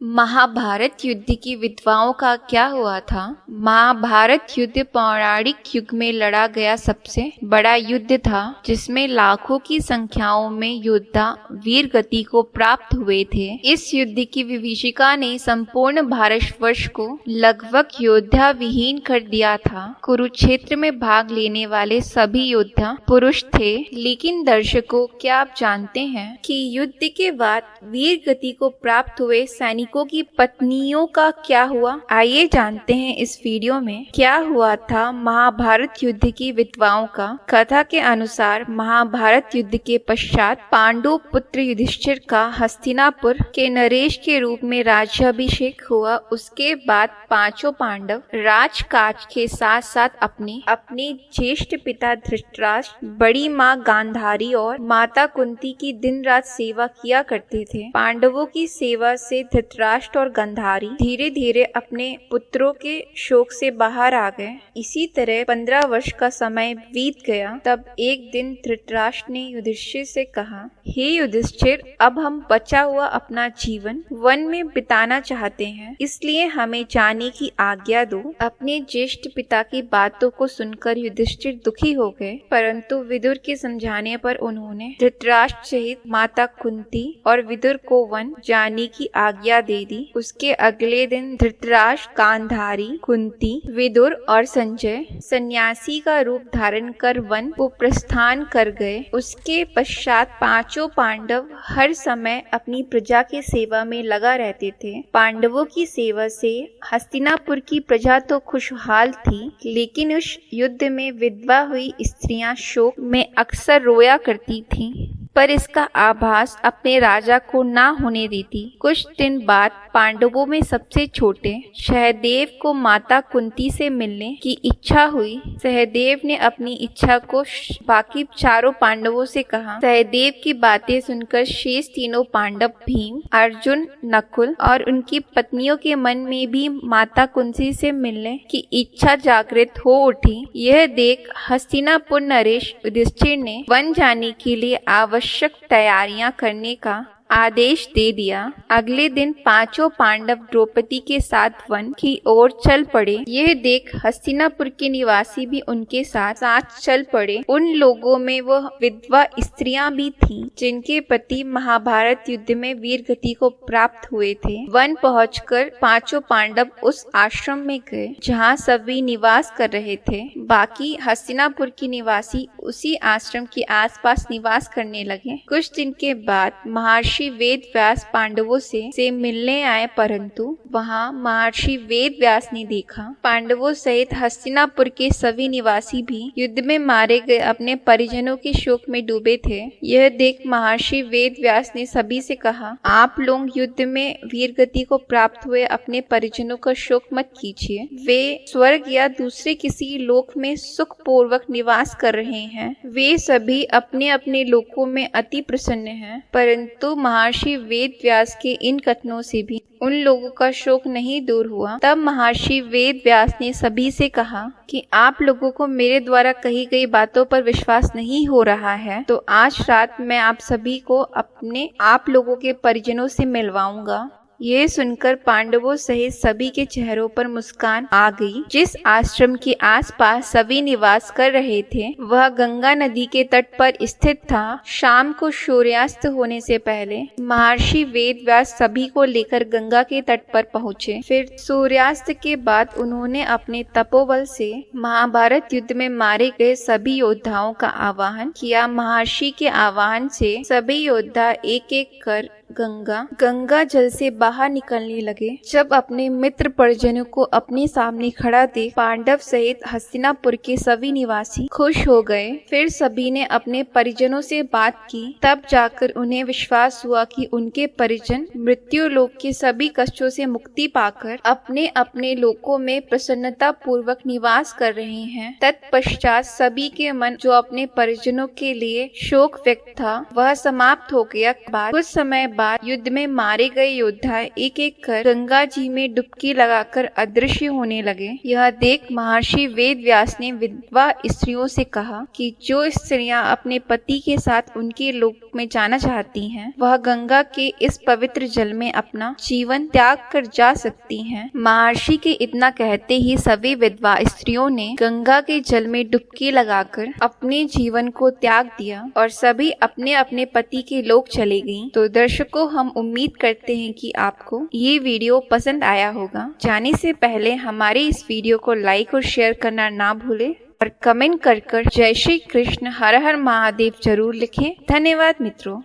महाभारत युद्ध की विधवाओं का क्या हुआ था। महाभारत युद्ध पौराणिक युग में लड़ा गया सबसे बड़ा युद्ध था, जिसमें लाखों की संख्याओं में योद्धा वीर गति को प्राप्त हुए थे। इस युद्ध की विभीषिका ने संपूर्ण भारतवर्ष को लगभग योद्धा विहीन कर दिया था। कुरुक्षेत्र में भाग लेने वाले सभी योद्धा पुरुष थे, लेकिन दर्शकों, क्या आप जानते हैं कि युद्ध के बाद वीर गति को प्राप्त हुए सैनिकों की पत्नियों का क्या हुआ? आइए जानते हैं इस वीडियो में क्या हुआ था महाभारत युद्ध की विधवाओं का। कथा के अनुसार महाभारत युद्ध के पश्चात पांडु पुत्र युधिष्ठिर का हस्तिनापुर के नरेश के रूप में राज्याभिषेक हुआ। उसके बाद पांचों पांडव राजकाज के साथ साथ अपने ज्येष्ठ पिता धृतराष्ट्र, बड़ी माँ गांधारी और माता कुंती की दिन रात सेवा किया करते थे। पांडवों की सेवा से धृतराष्ट्र और गांधारी धीरे धीरे अपने पुत्रों के शोक से बाहर आ गए। इसी तरह 15 वर्ष का समय बीत गया। तब एक दिन धृतराष्ट्र ने युधिष्ठिर से कहा, हे युधिष्ठिर, अब हम बचा हुआ अपना जीवन वन में बिताना चाहते हैं, इसलिए हमें जाने की आज्ञा दो। अपने ज्येष्ठ पिता की बातों को सुनकर युधिष्ठिर दुखी हो गए, परंतु विदुर के समझाने पर उन्होंने धृतराष्ट्र सहित माता कुंती और विदुर को वन जाने की आज्ञा दे दी। उसके अगले दिन धृतराष्ट्र, गांधारी, कुंती, विदुर और संजय सन्यासी का रूप धारण कर वन को प्रस्थान कर गए। उसके पश्चात पांचों पांडव हर समय अपनी प्रजा के सेवा में लगा रहते थे। पांडवों की सेवा से हस्तिनापुर की प्रजा तो खुशहाल थी, लेकिन उस युद्ध में विधवा हुई स्त्रियां शोक में अक्सर रोया करती थीं, पर इसका आभास अपने राजा को ना होने देती। कुछ दिन बाद पांडवों में सबसे छोटे सहदेव को माता कुंती से मिलने की इच्छा हुई। सहदेव ने अपनी इच्छा को बाकी चारों पांडवों से कहा। सहदेव की बातें सुनकर शेष तीनों पांडव भीम, अर्जुन, नकुल और उनकी पत्नियों के मन में भी माता कुंती से मिलने की इच्छा जागृत हो उठी। यह देख हस्तिनापुर नरेश युधिष्ठिर ने वन जाने के लिए आवश्यक तैयारियां करने का आदेश दे दिया। अगले दिन पांचों पांडव द्रौपदी के साथ वन की ओर चल पड़े। यह देख हस्तिनापुर के निवासी भी उनके साथ चल पड़े। उन लोगों में वह विधवा स्त्रियां भी थीं, जिनके पति महाभारत युद्ध में वीर गति को प्राप्त हुए थे। वन पहुंचकर पांचों पांडव उस आश्रम में गए जहां सभी निवास कर रहे थे। बाकी हस्तिनापुर के निवासी उसी आश्रम के आसपास निवास करने लगे। कुछ दिन के बाद महर्षि वेद व्यास पांडवों से मिलने आए, परंतु वहां महर्षि वेद व्यास ने देखा पांडवों सहित हस्तिनापुर के सभी निवासी भी युद्ध में मारे गए अपने परिजनों के शोक में डूबे थे। यह देख महर्षि वेद व्यास ने सभी से कहा, आप लोग युद्ध में वीर गति को प्राप्त हुए अपने परिजनों का शोक मत कीजिए। वे स्वर्ग या दूसरे किसी लोक में सुख पूर्वक निवास कर रहे हैं। वे सभी अपने अपने लोकों में अति प्रसन्न हैं। परंतु महर्षि वेद व्यास के इन कथनों से भी उन लोगों का शोक नहीं दूर हुआ। तब महर्षि वेद व्यास ने सभी से कहा कि आप लोगों को मेरे द्वारा कही गई बातों पर विश्वास नहीं हो रहा है, तो आज रात मैं आप सभी को आप लोगों के परिजनों से मिलवाऊंगा। यह सुनकर पांडवों सहित सभी के चेहरों पर मुस्कान आ गई। जिस आश्रम के आसपास सभी निवास कर रहे थे वह गंगा नदी के तट पर स्थित था। शाम को सूर्यास्त होने से पहले महर्षि वेद व्यास सभी को लेकर गंगा के तट पर पहुँचे। फिर सूर्यास्त के बाद उन्होंने अपने तपोबल से महाभारत युद्ध में मारे गए सभी योद्धाओं का आवाहन किया। महर्षि के आवाहन से सभी योद्धा एक एक कर गंगा जल से बाहर निकलने लगे। जब अपने मित्र परिजनों को अपने सामने खड़ा देख पांडव सहित हस्तिनापुर के सभी निवासी खुश हो गए। फिर सभी ने अपने परिजनों से बात की। तब जाकर उन्हें विश्वास हुआ कि उनके परिजन मृत्यु लोक के सभी कष्टों से मुक्ति पाकर अपने अपने लोकों में प्रसन्नता पूर्वक निवास कर रहे हैं। तत्पश्चात सभी के मन जो अपने परिजनों के लिए शोक व्यक्त था वह समाप्त हो गया। कुछ समय बाद युद्ध में मारे गए योद्धा एक एक कर गंगा जी में डुबकी लगाकर अदृश्य होने लगे। यह देख महर्षि वेद व्यास ने विधवा स्त्रियों से कहा कि जो स्त्रियां अपने पति के साथ उनके लोक में जाना चाहती हैं, वह गंगा के इस पवित्र जल में अपना जीवन त्याग कर जा सकती हैं। महर्षि के इतना कहते ही सभी विधवा स्त्रियों ने गंगा के जल में डुबकी लगाकर अपने जीवन को त्याग दिया और सभी अपने अपने पति के लोक चले गईं। तो दर्शकों, हम उम्मीद करते हैं कि आपको ये वीडियो पसंद आया होगा। जाने से पहले हमारे इस वीडियो को लाइक और शेयर करना ना भूलें और कमेंट कर जय श्री कृष्ण हर हर महादेव जरूर लिखें। धन्यवाद मित्रों।